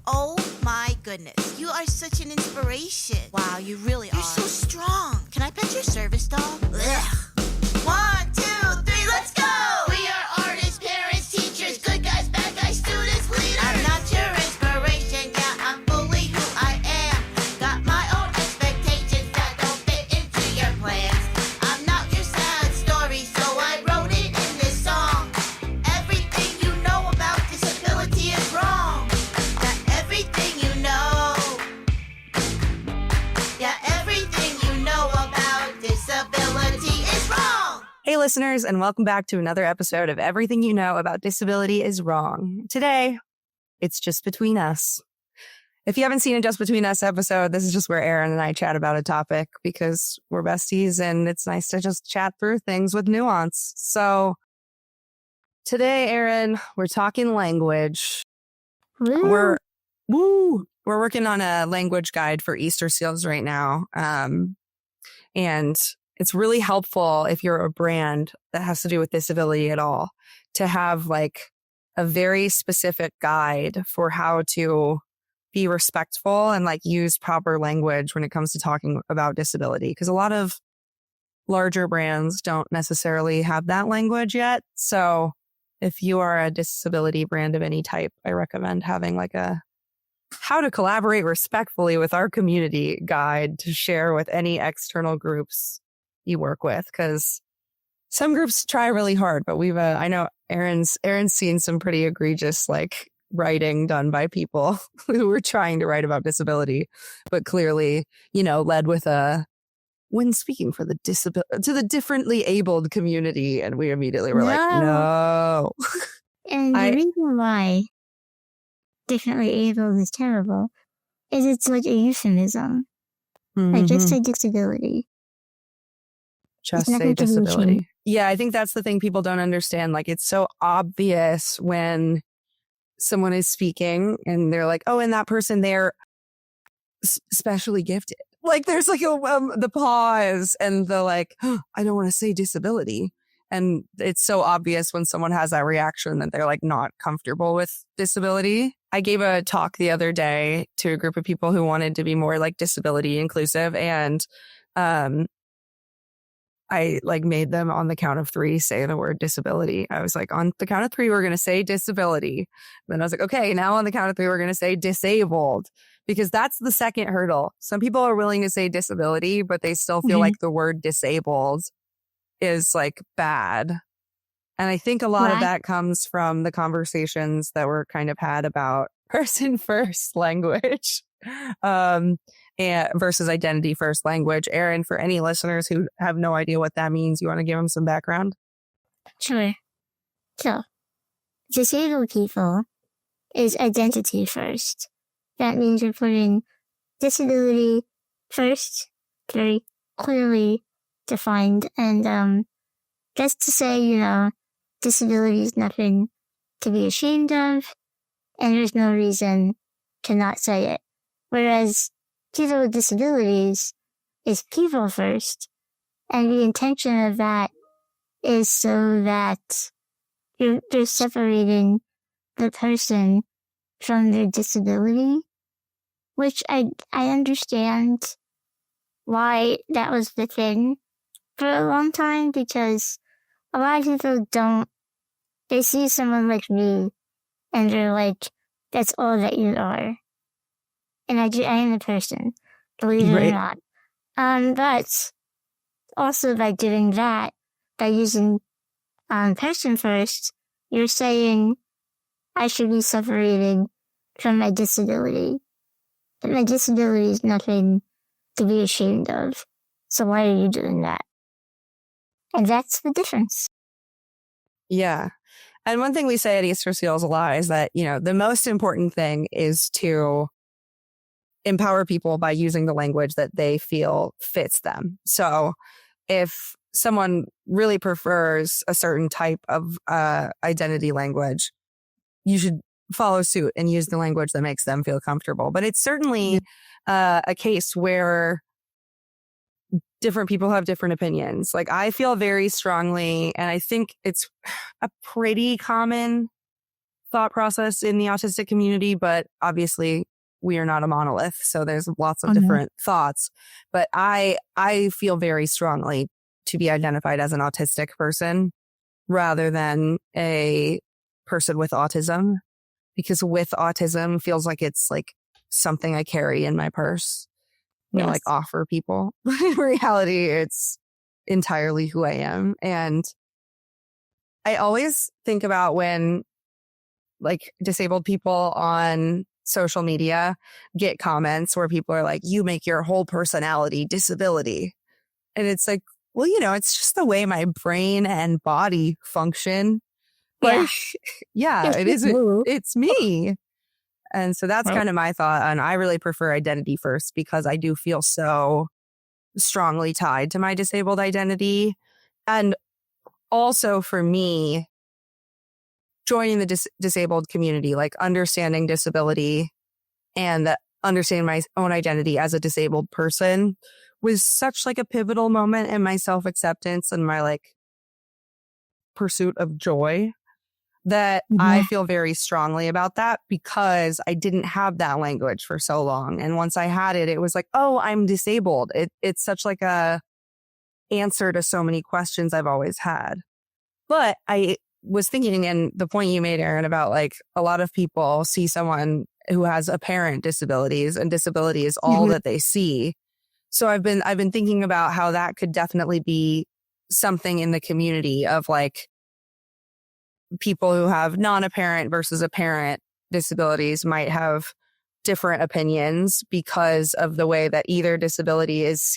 Oh my goodness. You are such an inspiration. Wow, you really are. You're so strong. Can I pet your service dog? Ugh. 1, 2, 3, let's go! We are artists, parents, teachers, good guys, bad guys, students, leaders. I'm not your inspiration, yeah, I'm fully who I am. Got my own expectations that don't fit into your plans. I'm not your sad story, so I wrote it in this song. Everything you know about disability is wrong. Yeah, everything you know. Yeah, everything you know about disability is wrong. Hey listeners, and welcome back to another episode of Everything You Know About Disability is Wrong. Today, it's just between us. If you haven't seen a Just Between Us episode, this is just where Erin and I chat about a topic because we're besties and it's nice to just chat through things with nuance. So today, Erin, we're talking language. Woo. We're working on a language guide for Easterseals right now. And it's really helpful if you're a brand that has to do with disability at all to have like a very specific guide for how to be respectful and like use proper language when it comes to talking about disability. Because a lot of larger brands don't necessarily have that language yet. So if you are a disability brand of any type, I recommend having like a how to collaborate respectfully with our community guide to share with any external groups you work with, because some groups try really hard, but we've I know Erin's seen some pretty egregious like writing done by people who were trying to write about disability, but clearly, led with a when speaking for the to the differently abled community, and we immediately were like, no. And the reason why differently abled is terrible is it's like a euphemism. Like just say disability. Just say disability. Yeah, I think that's the thing people don't understand. Like, it's so obvious when someone is speaking and they're like, oh, and that person, they're specially gifted. Like, there's like the pause and the like, oh, I don't want to say disability. And it's so obvious when someone has that reaction that they're like not comfortable with disability. I gave a talk the other day to a group of people who wanted to be more like disability inclusive. And I like made them on the count of 3 say the word disability. I was like, on the count of 3, we're going to say disability. Then I was like, okay, now on the count of 3, we're going to say disabled, because that's the second hurdle. Some people are willing to say disability, but they still feel like the word disabled is like bad. And I think a lot of that comes from the conversations that were kind of had about person first language. And versus identity first language. Erin, for any listeners who have no idea what that means, you want to give them some background? Sure. So, disabled people is identity first. That means you're putting disability first, very clearly defined. And just to say, disability is nothing to be ashamed of, and there's no reason to not say it. Whereas people with disabilities is people first. And the intention of that is so that you're separating the person from their disability, which I understand why that was the thing for a long time, because a lot of people they see someone like me and they're like, that's all that you are. And I am a person, believe it or not. But also by doing that, by using person first, you're saying I should be separated from my disability. But my disability is nothing to be ashamed of. So why are you doing that? And that's the difference. Yeah. And one thing we say at Easterseals a lot is that, the most important thing is to empower people by using the language that they feel fits them. So if someone really prefers a certain type of identity language, you should follow suit and use the language that makes them feel comfortable. But it's certainly a case where different people have different opinions. Like, I feel very strongly, and I think it's a pretty common thought process in the autistic community, but obviously we are not a monolith. So there's lots of Mhm. different thoughts. But I feel very strongly to be identified as an autistic person rather than a person with autism, because with autism feels like it's like something I carry in my purse and like Yes. offer people. In reality, it's entirely who I am. And I always think about when like disabled people on social media get comments where people are like, you make your whole personality disability. And it's like, well, you know, it's just the way my brain and body function. Yeah. Like, yeah, It's it just isn't, you. it's me. And so that's Right. kind of my thought. And I really prefer identity first because I do feel so strongly tied to my disabled identity. And also for me, joining the disabled community, like understanding disability and understanding my own identity as a disabled person was such like a pivotal moment in my self-acceptance and my like pursuit of joy that I Mhm. feel very strongly about that because I didn't have that language for so long. And once I had it, it was like, oh, I'm disabled. It's such like a answer to so many questions I've always had. But I was thinking, and the point you made, Erin, about like a lot of people see someone who has apparent disabilities and disability is all Mhm. that they see. So I've been thinking about how that could definitely be something in the community of like people who have non-apparent versus apparent disabilities might have different opinions because of the way that either disability is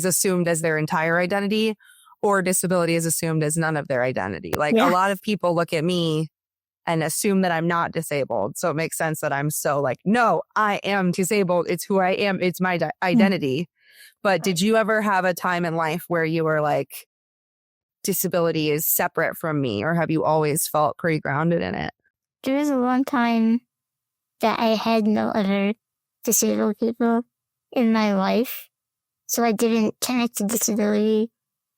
assumed as their entire identity or disability is assumed as none of their identity. Like a Yeah. lot of people look at me and assume that I'm not disabled. So it makes sense that I'm so like, no, I am disabled. It's who I am. It's my identity. But did you ever have a time in life where you were like, disability is separate from me, or have you always felt pretty grounded in it? There was a long time that I had no other disabled people in my life. So I didn't connect to disability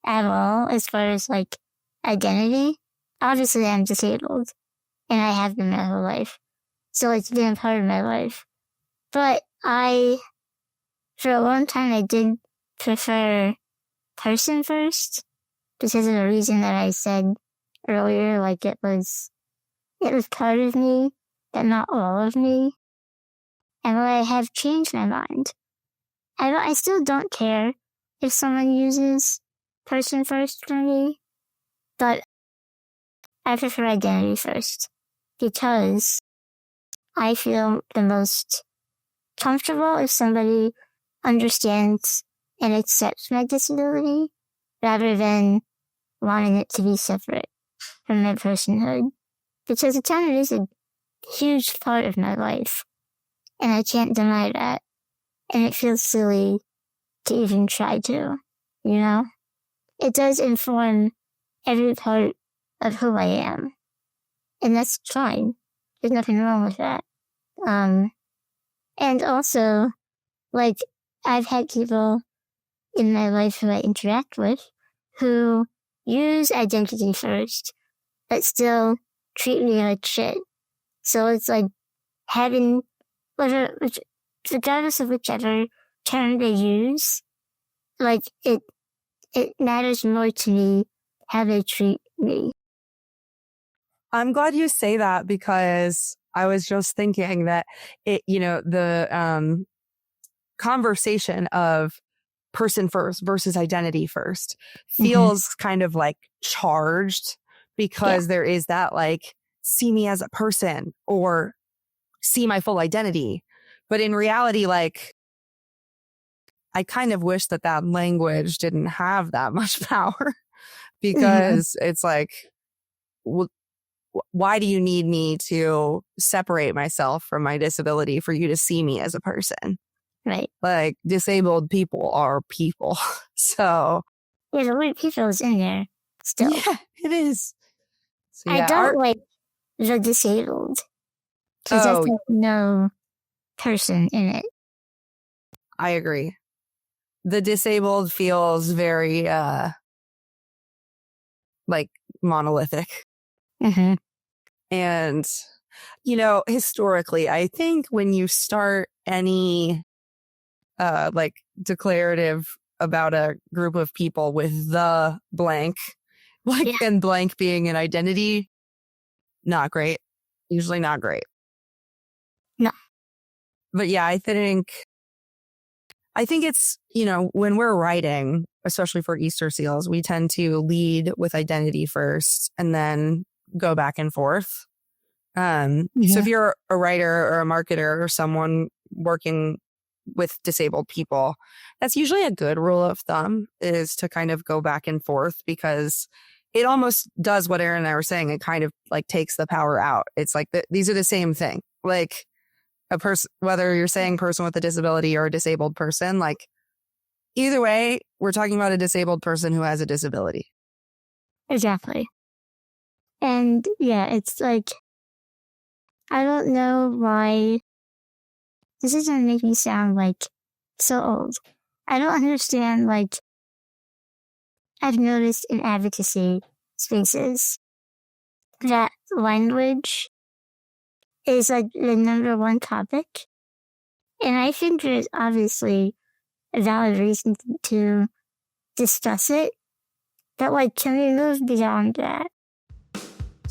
at all as far as like identity. Obviously, I'm disabled and I have been my whole life. So it's been a part of my life. But for a long time, I did prefer person first because of the reason that I said earlier, like it was part of me, but not all of me. And I have changed my mind. I still don't care if someone uses person first for me, but I prefer identity first because I feel the most comfortable if somebody understands and accepts my disability rather than wanting it to be separate from my personhood. Because it kind of is a huge part of my life, and I can't deny that. And it feels silly to even try to, you know? It does inform every part of who I am. And that's fine. There's nothing wrong with that. And also, like, I've had people in my life who I interact with who use identity first, but still treat me like shit. So it's like having, regardless of whichever term they use, like it matters more to me how they treat me. I'm glad you say that because I was just thinking that the conversation of person first versus identity first feels kind of like charged because there is that like, see me as a person or see my full identity. But in reality, like, I kind of wish that language didn't have that much power because it's like, well, why do you need me to separate myself from my disability for you to see me as a person? Right. Like, disabled people are people. So Yeah, the word people is in there still. yeah, it is. So, I don't like the disabled because that's like no person in it. I agree. The disabled feels very like monolithic. Mm-hmm. And Historically, I think when you start any like declarative about a group of people with the blank, and blank being an identity, not great. Usually not great. No. But yeah, I think it's, when we're writing, especially for Easterseals, we tend to lead with identity first and then go back and forth. So if you're a writer or a marketer or someone working with disabled people, that's usually a good rule of thumb, is to kind of go back and forth, because it almost does what Erin and I were saying. It kind of like takes the power out. It's like these are the same thing. Like a person, whether you're saying person with a disability or a disabled person, like either way, we're talking about a disabled person who has a disability. Exactly. And yeah, it's like, I don't know why this is going to make me sound like so old. I don't understand, like, I've noticed in advocacy spaces that language is like the number one topic. And I think there's obviously a valid reason to discuss it. But like, can we move beyond that?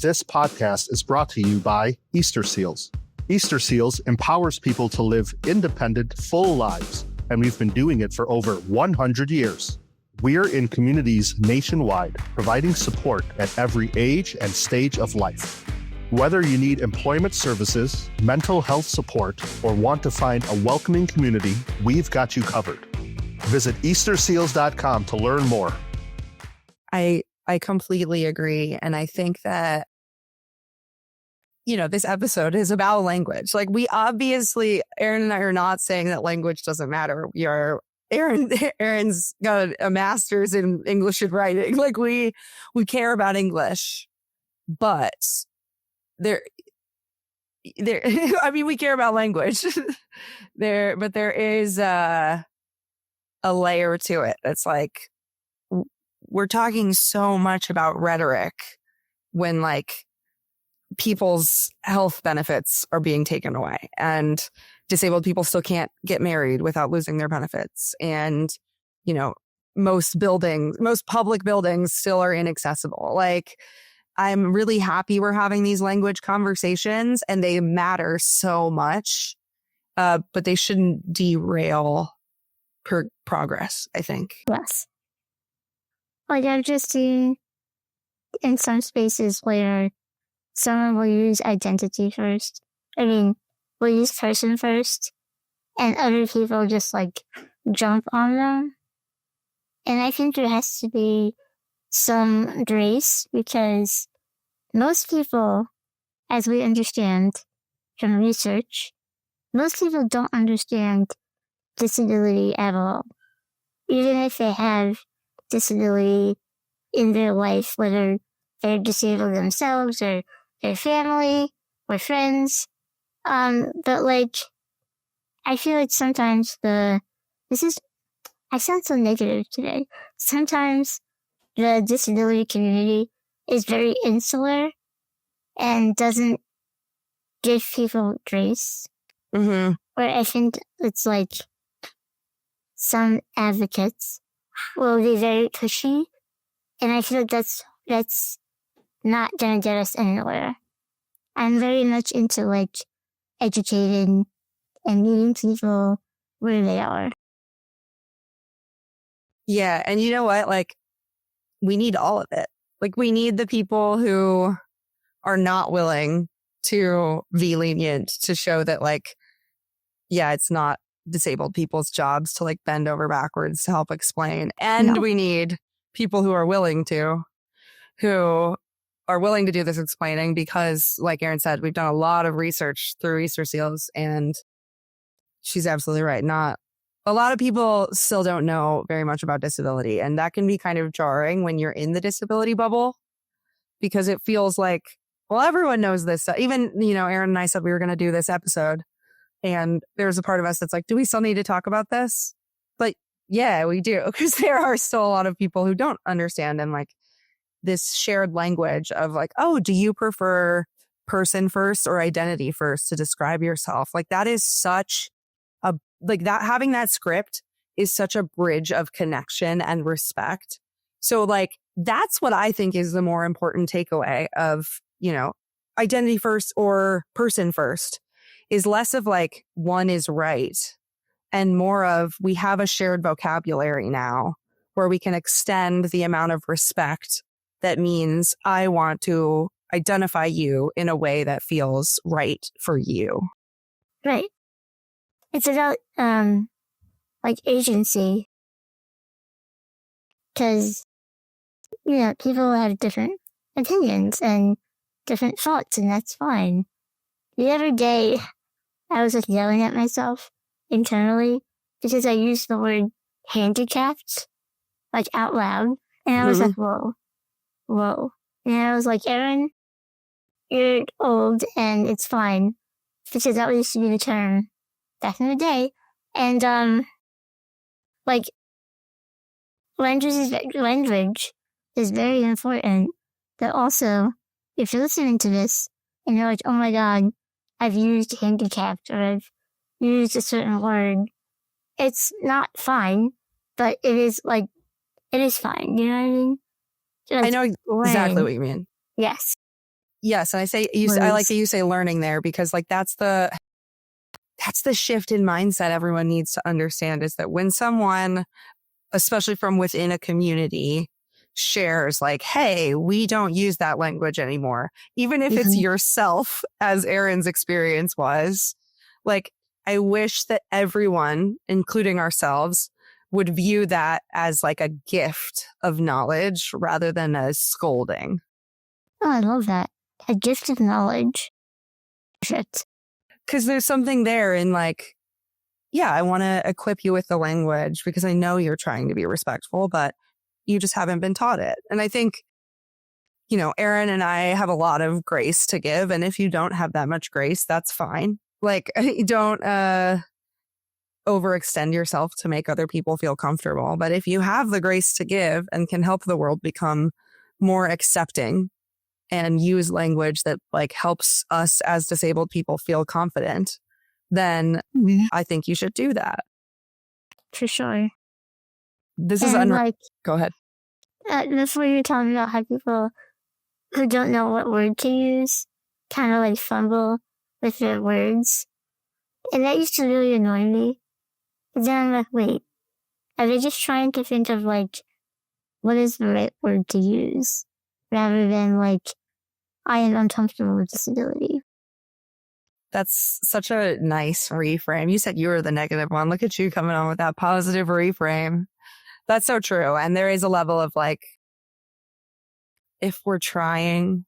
This podcast is brought to you by Easterseals. Easterseals empowers people to live independent, full lives, and we've been doing it for over 100 years. We're in communities nationwide, providing support at every age and stage of life. Whether you need employment services, mental health support, or want to find a welcoming community, we've got you covered. Visit Easterseals.com to learn more. I completely agree. And I think that, this episode is about language. Like, we obviously, Erin and I are not saying that language doesn't matter. Erin's got a master's in English and writing. Like, we care about English, but there, I mean, we care about language but there is a layer to it. That's like, we're talking so much about rhetoric when like people's health benefits are being taken away, and disabled people still can't get married without losing their benefits. And, most public buildings still are inaccessible. Like, I'm really happy we're having these language conversations, and they matter so much, but they shouldn't derail progress, I think. Yes. Like, I've just seen in some spaces where someone will use identity first. Will use person first, and other people just like jump on them. And I think there has to be some grace, because most people, as we understand from research, most people don't understand disability at all. Even if they have disability in their life, whether they're disabled themselves or their family or friends. But like, I feel like sometimes I sound so negative today. Sometimes the disability community is very insular and doesn't give people grace. Mm-hmm. Where I think it's like some advocates will be very pushy, and I feel like that's not gonna get us anywhere. I'm very much into like educating and meeting people where they are. Yeah. And you know what? Like, we need all of it. Like, we need the people who are not willing to be lenient, to show that, like, yeah, it's not disabled people's jobs to like bend over backwards to help explain. And we need people who are willing to do this explaining, because like Erin said, we've done a lot of research through Easterseals, and she's absolutely right. Not a lot of people still don't know very much about disability, and that can be kind of jarring when you're in the disability bubble, because it feels like, well, everyone knows this stuff. Even, Erin and I said we were going to do this episode, and there's a part of us that's like, do we still need to talk about this? But yeah, we do, because there are still a lot of people who don't understand, and like this shared language of like, oh, do you prefer person first or identity first to describe yourself. Like that is such a, like that, having that script is such a bridge of connection and respect. So like, that's what I think is the more important takeaway of, you know, identity first or person first, is less of like one is right and more of we have a shared vocabulary now where we can extend the amount of respect that means I want to identify you in a way that feels right for you. Right. It's about like agency, because you know people have different opinions and different thoughts, and that's fine. The other day, I was like yelling at myself internally because I used the word handicapped like out loud, and I was like, whoa, and I was like, Erin, you're old and it's fine, because that used to be the term back in the day. And like language is very important. But also, if you're listening to this and you're like, oh my god, I've used handicapped or I've used a certain word, it's not fine, but it is fine. You know what I mean? Like, I know exactly what you mean. Yes. Yes. And I like that you say learning there, because like that's the shift in mindset everyone needs to understand, is that when someone, especially from within a community, shares like, hey, we don't use that language anymore, even if it's yourself, as Erin's experience was, like, I wish that everyone, including ourselves, would view that as like a gift of knowledge rather than as scolding. Oh, I love that. A gift of knowledge. Shit. Because there's something there in like, yeah, I want to equip you with the language because I know you're trying to be respectful, but you just haven't been taught it. And I think, you know, Erin and I have a lot of grace to give. And if you don't have that much grace, that's fine. Like, don't overextend yourself to make other people feel comfortable. But if you have the grace to give and can help the world become more accepting and use language that like helps us as disabled people feel confident, then I think you should do that. For sure. This is go ahead. Before you were talking about how people who don't know what word to use kind of like fumble with their words. And that used to really annoy me. But then I'm like, wait, are they just trying to think of like, what is the right word to use? Rather than like, I am uncomfortable with disability. That's such a nice reframe. You said you were the negative one. Look at you coming on with that positive reframe. That's so true. And there is a level of like, if we're trying,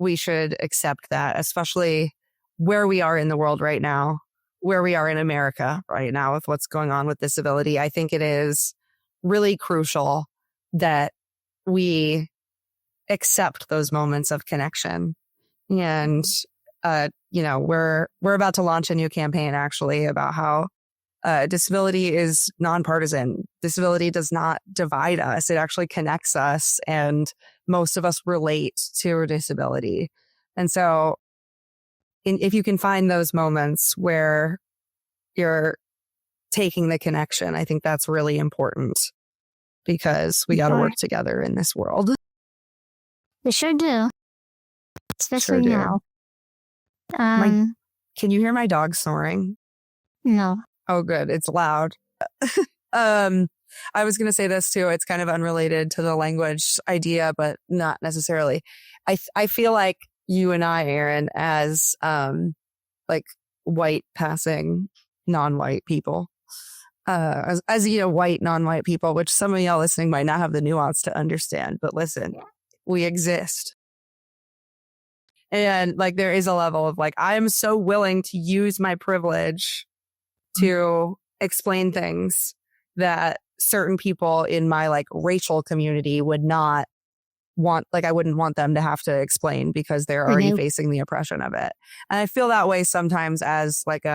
we should accept that, especially where we are in the world right now, where we are in America right now with what's going on with disability. I think it is really crucial that we accept those moments of connection. And, you know, we're about to launch a new campaign actually about how disability is nonpartisan. Disability does not divide us. It actually connects us. And most of us relate to disability. And so if you can find those moments where you're taking the connection, I think that's really important, because we got to work together in this world. We sure do. Especially now. Can you hear my dog snoring? No. Oh, good. It's loud. I was going to say this too. It's kind of unrelated to the language idea, but not necessarily. I feel like you and I, Erin, as like white passing non-white people, as you know, white non-white people, which some of y'all listening might not have the nuance to understand, but listen, we exist. And like there is a level of like, I am so willing to use my privilege to explain things that certain people in my like racial community would not want, like I wouldn't want them to have to explain because they're already facing the oppression of it. And I feel that way sometimes as like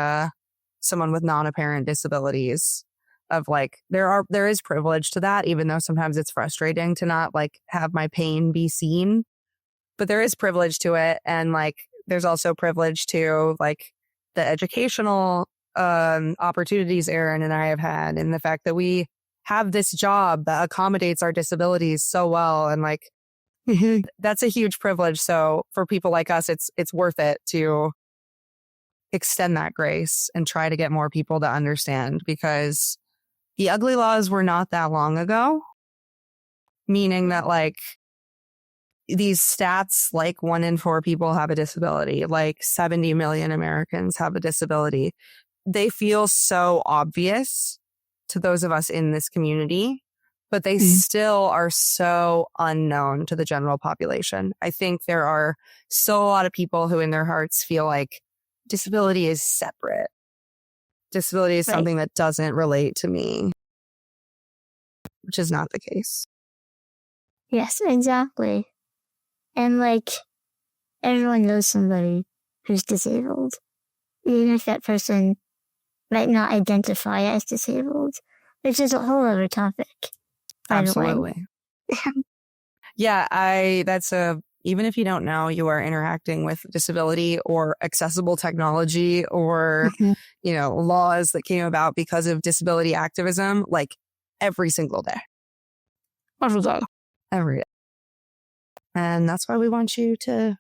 someone with non-apparent disabilities, of like there is privilege to that, even though sometimes it's frustrating to not like have my pain be seen, but there is privilege to it. And like there's also privilege to like the educational opportunities Erin and I have had, and the fact that we have this job that accommodates our disabilities so well, and like that's a huge privilege. So for people like us, it's worth it to extend that grace and try to get more people to understand, because the ugly laws were not that long ago, meaning that like these stats, like 1 in 4 people have a disability, like 70 million Americans have a disability. They feel so obvious to those of us in this community, but they still are so unknown to the general population. I think there are still a lot of people who in their hearts feel like disability is separate. Disability is something that doesn't relate to me, which is not the case. Yes, exactly. And like, everyone knows somebody who's disabled, even if that person might not identify as disabled, which is a whole other topic. Absolutely. Yeah, even if you don't know you are interacting with disability or accessible technology or, laws that came about because of disability activism, like every single day. Every day. And that's why we want you to,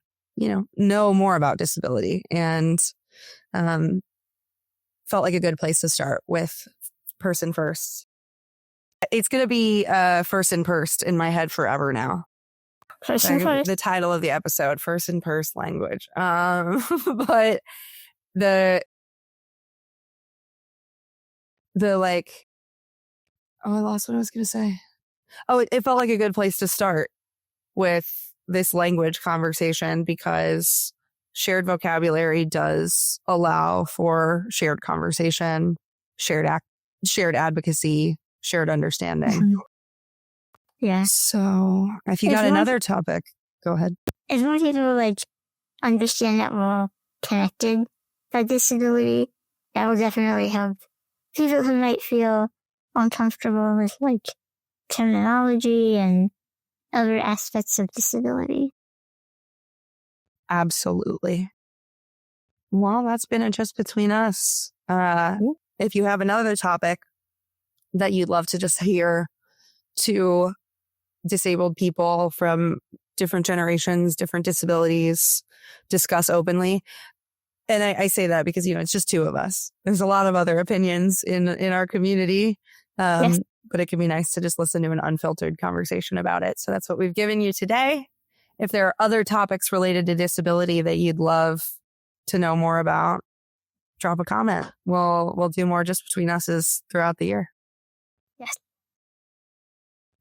know more about disability, and felt like a good place to start with person first. It's going to be first and first in my head forever now. First and first. The title of the episode, first and first language. But the like, I lost what I was going to say. Oh, it felt like a good place to start with this language conversation, because shared vocabulary does allow for shared conversation, shared advocacy, shared understanding. Yeah. So if you got another topic, go ahead. If more people like understand that we're all connected by disability, that will definitely help people who might feel uncomfortable with like terminology and other aspects of disability. Absolutely. Well, that's been it just between us. If you have another topic that you'd love to just hear to disabled people from different generations, different disabilities, discuss openly. And I say that because, it's just 2 of us. There's a lot of other opinions in our community. Yes. But it can be nice to just listen to an unfiltered conversation about it. So that's what we've given you today. If there are other topics related to disability that you'd love to know more about, drop a comment. We'll do more just between us throughout the year. Yes.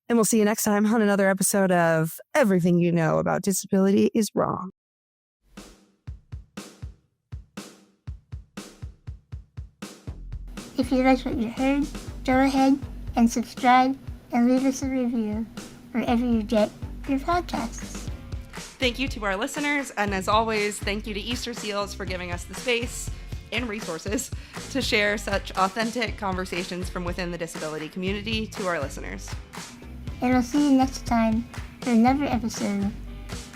And we'll see you next time on another episode of Everything You Know About Disability is Wrong. If you liked what you heard, go ahead and subscribe and leave us a review wherever you get your podcasts. Thank you to our listeners, and as always, thank you to Easterseals for giving us the space and resources to share such authentic conversations from within the disability community to our listeners. And we'll see you next time for another episode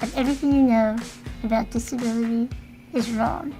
of Everything You Know About Disability is Wrong.